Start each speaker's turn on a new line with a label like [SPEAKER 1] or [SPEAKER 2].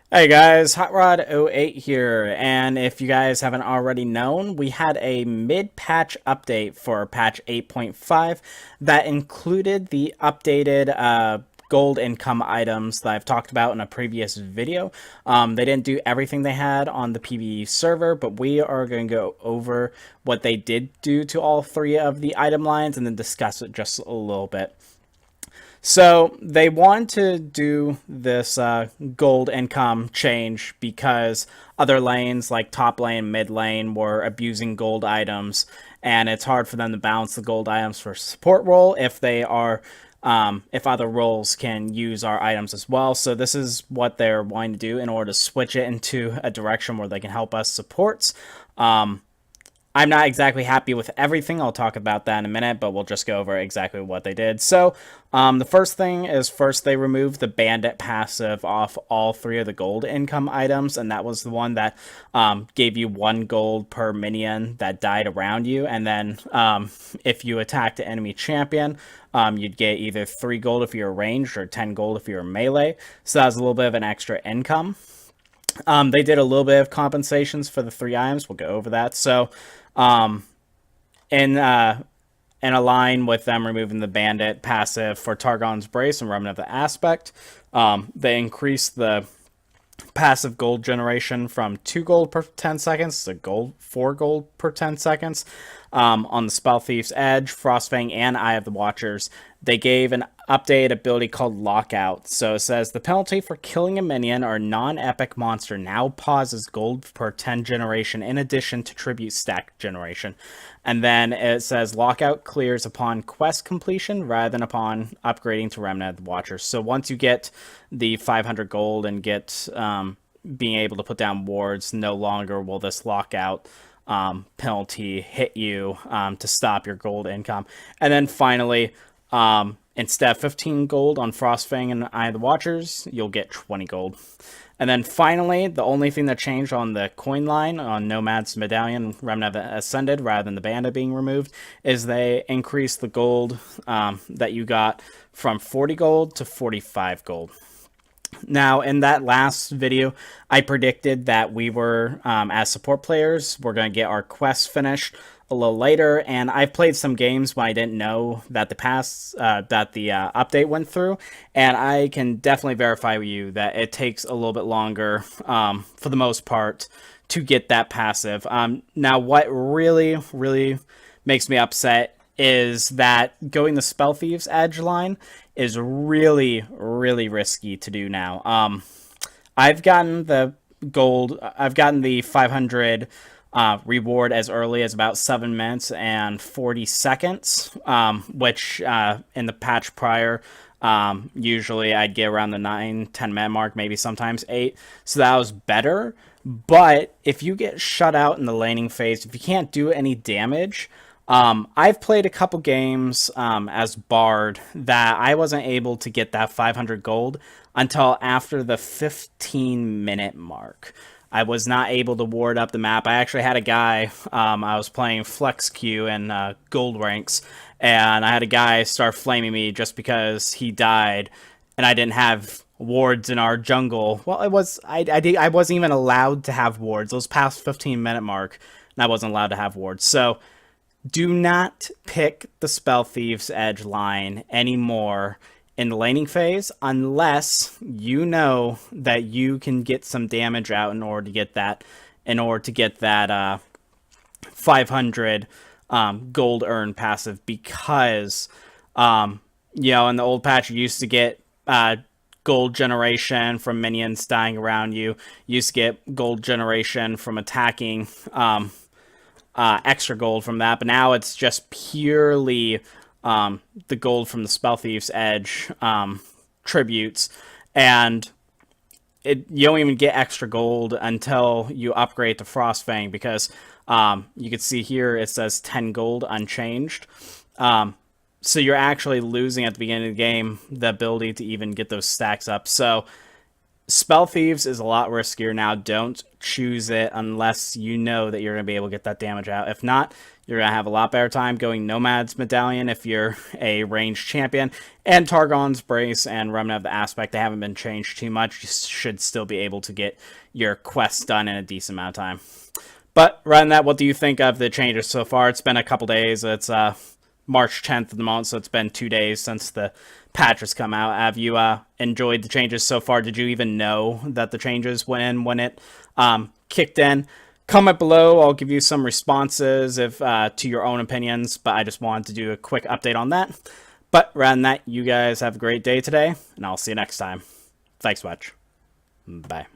[SPEAKER 1] Hey guys, HotRod08 here, and if you guys haven't already known, we had a mid-patch update for patch 8.5 that included the updated gold income items that I've talked about in a previous video. They didn't do everything they had on the PvE server, but we are going to go over what they did do to all three of the item lines and then discuss it just a little bit. So they wanted to do this gold income change because other lanes like top lane, mid lane were abusing gold items, and it's hard for them to balance the gold items for support role if they are if other roles can use our items as well. So this is what they're wanting to do in order to switch it into a direction where they can help us supports. I'm not exactly happy with everything. I'll talk about that in a minute, but we'll just go over exactly what they did. So, the first thing is first they removed the Bandit passive off all three of the gold income items, and that was the one that gave you 1 gold per minion that died around you. And then if you attacked an enemy champion, you'd get either 3 gold if you're ranged or 10 gold if you're melee. So that was a little bit of an extra income. They did a little bit of compensations for the 3 items. We'll go over that. So, um, in in a line with them removing the Bandit passive for Targon's Brace and Remnant of the Aspect, they increased the passive gold generation from 2 gold per 10 seconds to 4 gold per 10 seconds. On the Spellthief's Edge, Frostfang, and Eye of the Watchers, they gave an updated ability called Lockout. So it says the penalty for killing a minion or non-epic monster now pauses gold per 10 generation in addition to tribute stack generation. And then it says Lockout clears upon quest completion rather than upon upgrading to Remnant of the Watchers. So once you get the 500 gold and get being able to put down wards, no longer will this Lockout penalty hit you to stop your gold income. And then finally, instead of 15 gold on Frostfang and Eye of the Watchers, you'll get 20 gold. And then finally, the only thing that changed on the coin line on Nomad's Medallion, Remnant of the Ascended, rather than the Bandit being removed, is they increased the gold that you got from 40 gold to 45 gold. Now, in that last video, I predicted that we were, as support players, we're going to get our quests finished a little later, and I've played some games when I didn't know that the update went through, and I can definitely verify with you that it takes a little bit longer, for the most part, to get that passive. Now, what really makes me upset is that going the Spellthief's Edge line is really risky to do now. I've gotten the gold, I've gotten the 500 reward as early as about 7 minutes and 40 seconds, which in the patch prior, usually I'd get around the 9-10 minute mark, maybe sometimes 8. So that was better. But if you get shut out in the laning phase, if you can't do any damage, I've played a couple games as Bard that I wasn't able to get that 500 gold until after the 15-minute mark. I was not able to ward up the map. I actually had a guy, I was playing Flex Q and gold ranks, and I had a guy start flaming me just because he died, and I didn't have wards in our jungle. Well, I wasn't even allowed to have wards. Those past 15-minute mark, and I wasn't allowed to have wards. So do not pick the Spellthief's Edge line anymore in the laning phase unless you know that you can get some damage out in order to get that 500 gold earn passive, because in the old patch you used to get gold generation from minions dying around you. You used to get gold generation from attacking, extra gold from that, but now it's just purely the gold from the Spellthief's Edge tributes, and you don't even get extra gold until you upgrade to Frostfang, because you can see here it says 10 gold unchanged. So you're actually losing at the beginning of the game the ability to even get those stacks up. So Spellthieves is a lot riskier now. Don't choose it unless you know that you're going to be able to get that damage out. If not, you're going to have a lot better time going Nomad's Medallion if you're a ranged champion. And Targon's Brace and Remnant of the Aspect, they haven't been changed too much. You should still be able to get your quests done in a decent amount of time. But rather than that, what do you think of the changes so far? It's been a couple days. It's March 10th of the month, so it's been 2 days since the patch has come out. Have you enjoyed the changes so far? Did you even know that the changes went in when it kicked in? Comment below. I'll give you some responses if to your own opinions, but I just wanted to do a quick update on that. But rather than that, you guys have a great day today, and I'll see you next time. Thanks much. Bye.